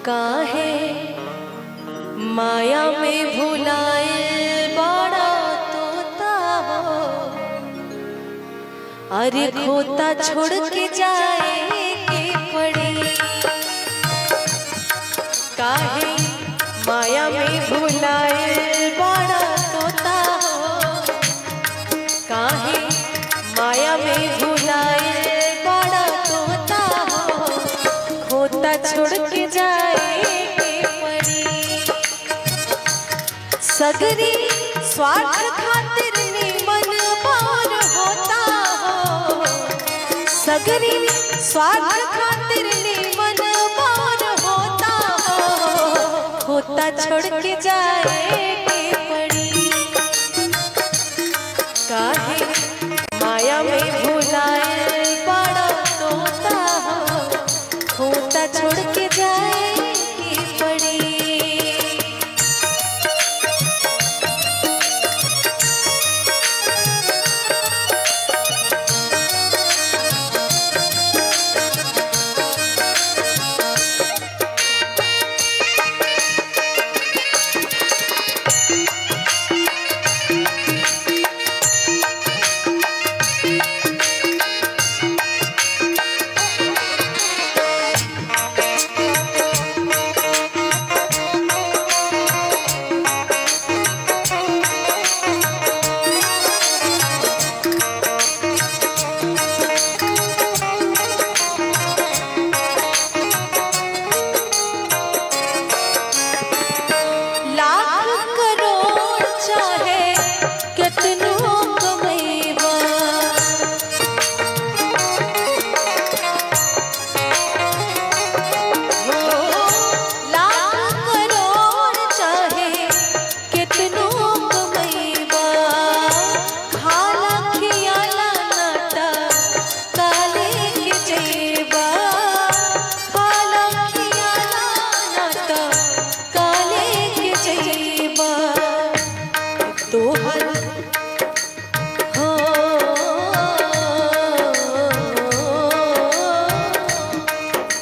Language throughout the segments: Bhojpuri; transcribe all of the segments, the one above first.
काहे माया में भुलाए बड़ा तोता हो। अरे खोता छोड़ के जाए के पड़ी, काहे माया में भुलाए बड़ा तोता हो। काहे माया में भुलाए बड़ा तोता हो। खोता छोड़ के जाए के पड़ी, सगरी स्वार्थ खातिर निमन पार होता हो। सगरी स्वार्थ खातिर निमन पार होता हो। खोता छोड़ के जाए के पड़ी, काहे माया में भुलाए बड़ा तोता हो। खोता छोड़ के जाए के पड़ी।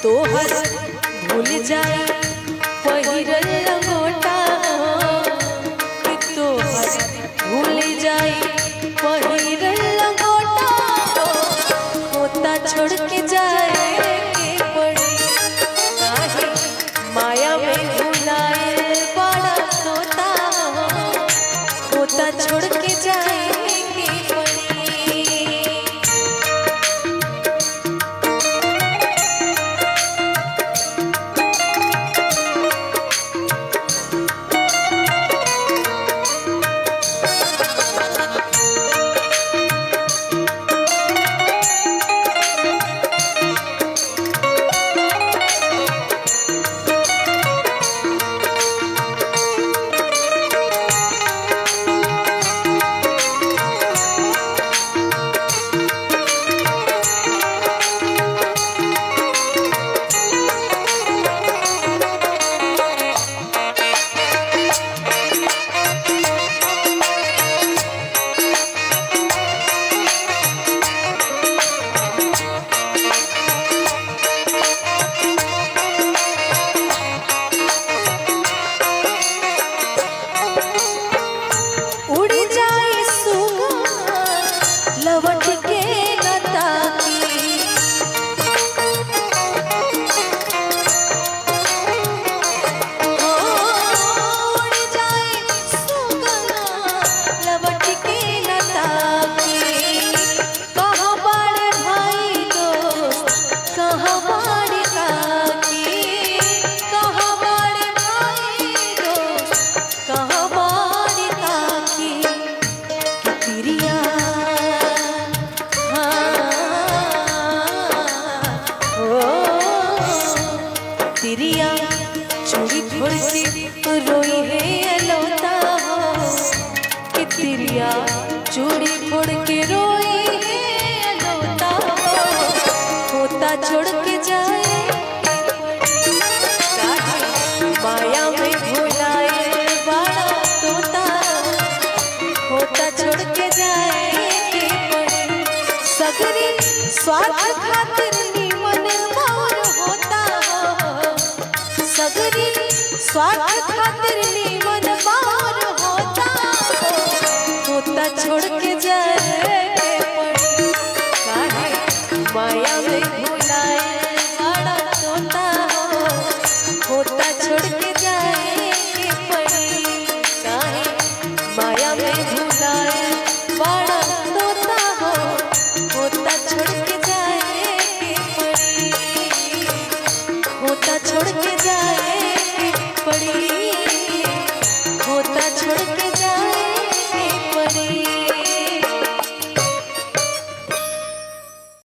तोहर भूल जाए पहिरल लंगोटा हो। कि तोहर भूल जाए पहिरल लंगोटा हो। खोता छोड़ के जाए के पड़ी, काहे माया में भुलाए बड़ा तोता हो। खोता छोड़ के जाए के पड़ी। तिरिया चूड़ी फोड़ के रोई है अलौता हो। कि तिरिया चूड़ी फोड़ के रोई है अलौता हो। खोता छोड़ के जाए माया में भुलाए बड़ा तोता। खोता छोड़ के जाए के पड़ी, सगरी स्वार्थ खातिर निमन मोर होता हो। सगरी स्वार्थ खातिर नीमन बार होता होता छोड़ के जाए पड़ी काहे माया में भुलाए बड़ा तोता होता छोड़ के जाए पड़ी काहे माया में भुलाए बड़ा तोता होता छोड़ के जाए पड़ी होता छोड़ के जाए